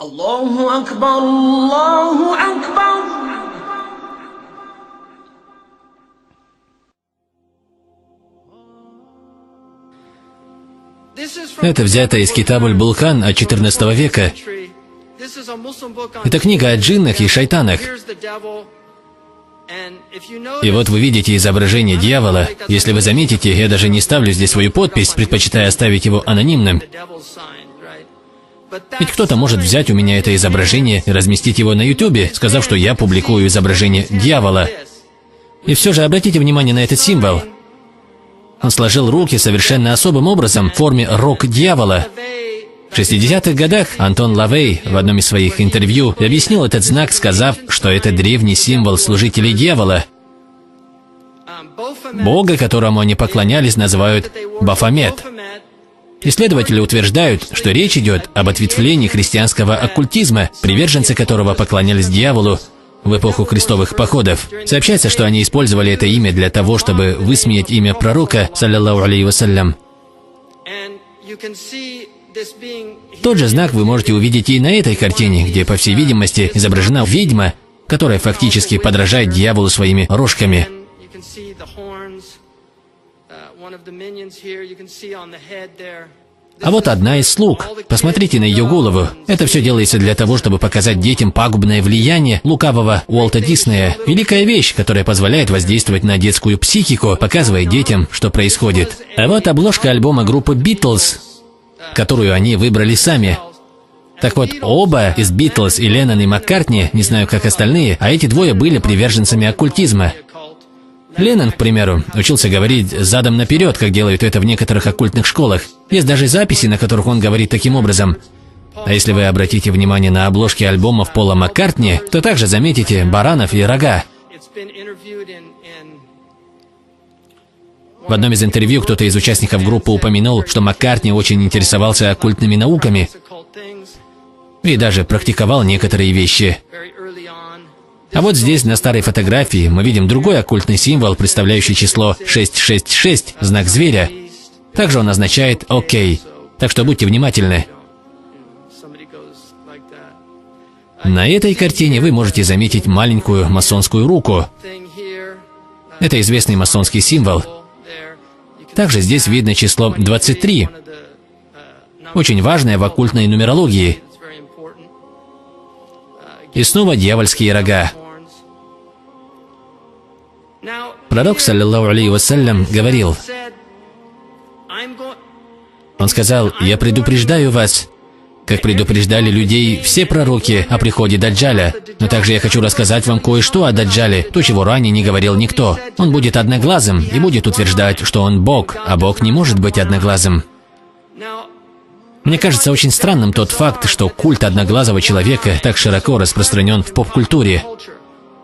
Аллаху Акбар, Аллаху Акбар. Это взято из Китаб-уль-Булхан от XIV века. Это книга о джиннах и шайтанах. И вот вы видите изображение дьявола. Если вы заметите, я даже не ставлю здесь свою подпись, предпочитая оставить его анонимным. Ведь кто-то может взять у меня это изображение и разместить его на YouTube, сказав, что я публикую изображение дьявола. И все же обратите внимание на этот символ. Он сложил руки совершенно особым образом в форме рог дьявола. В 60-х годах Антон Лавей в одном из своих интервью объяснил этот знак, сказав, что это древний символ служителей дьявола. Бога, которому они поклонялись, называют Бафомет. Исследователи утверждают, что речь идет об ответвлении христианского оккультизма, приверженцы которого поклонялись дьяволу в эпоху крестовых походов. Сообщается, что они использовали это имя для того, чтобы высмеять имя пророка, саллиллаху алейхи вассалям. Тот же знак вы можете увидеть и на этой картине, где, по всей видимости, изображена ведьма, которая фактически подражает дьяволу своими рожками. А вот одна из слуг. Посмотрите на ее голову. Это все делается для того, чтобы показать детям пагубное влияние лукавого Уолта Диснея. Великая вещь, которая позволяет воздействовать на детскую психику, показывая детям, что происходит. А вот обложка альбома группы Битлз, которую они выбрали сами. Так вот, оба из Битлз, и Леннон, и Маккартни, не знаю, как остальные, а эти двое были приверженцами оккультизма. Леннон, к примеру, учился говорить задом наперед, как делают это в некоторых оккультных школах. Есть даже записи, на которых он говорит таким образом. А если вы обратите внимание на обложки альбомов Пола Маккартни, то также заметите баранов и рога. В одном из интервью кто-то из участников группы упомянул, что Маккартни очень интересовался оккультными науками и даже практиковал некоторые вещи. А вот здесь, на старой фотографии, мы видим другой оккультный символ, представляющий число 666, знак зверя. Также он означает «Окей». Так что будьте внимательны. На этой картине вы можете заметить маленькую масонскую руку. Это известный масонский символ. Также здесь видно число 23, очень важное в оккультной нумерологии. И снова дьявольские рога. Пророк, саллиллаху алейхи вассалям, говорил, он сказал: «Я предупреждаю вас, как предупреждали людей все пророки о приходе Даджаля. Но также я хочу рассказать вам кое-что о Даджале, то, чего ранее не говорил никто. Он будет одноглазым и будет утверждать, что он Бог, а Бог не может быть одноглазым». Мне кажется очень странным тот факт, что культ одноглазого человека так широко распространен в поп-культуре.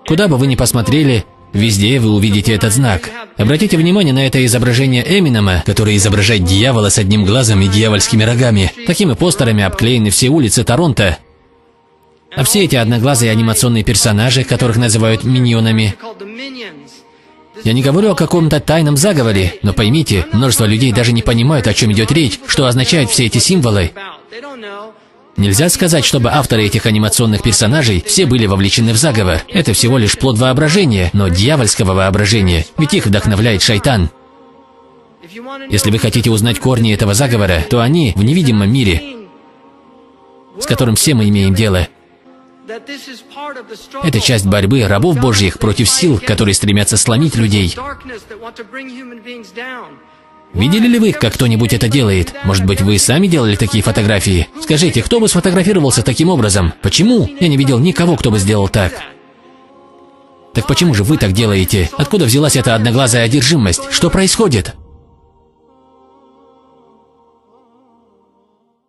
Куда бы вы ни посмотрели, везде вы увидите этот знак. Обратите внимание на это изображение Эминема, который изображает дьявола с одним глазом и дьявольскими рогами. Такими постерами обклеены все улицы Торонто. А все эти одноглазые анимационные персонажи, которых называют миньонами. Я не говорю о каком-то тайном заговоре, но поймите, множество людей даже не понимают, о чем идет речь, что означают все эти символы. Нельзя сказать, чтобы авторы этих анимационных персонажей все были вовлечены в заговор. Это всего лишь плод воображения, но дьявольского воображения, ведь их вдохновляет шайтан. Если вы хотите узнать корни этого заговора, то они в невидимом мире, с которым все мы имеем дело. Это часть борьбы рабов Божьих против сил, которые стремятся сломить людей. Видели ли вы, как кто-нибудь это делает? Может быть, вы сами делали такие фотографии? Скажите, кто бы сфотографировался таким образом? Почему? Я не видел никого, кто бы сделал так. Так почему же вы так делаете? Откуда взялась эта одноглазая одержимость? Что происходит?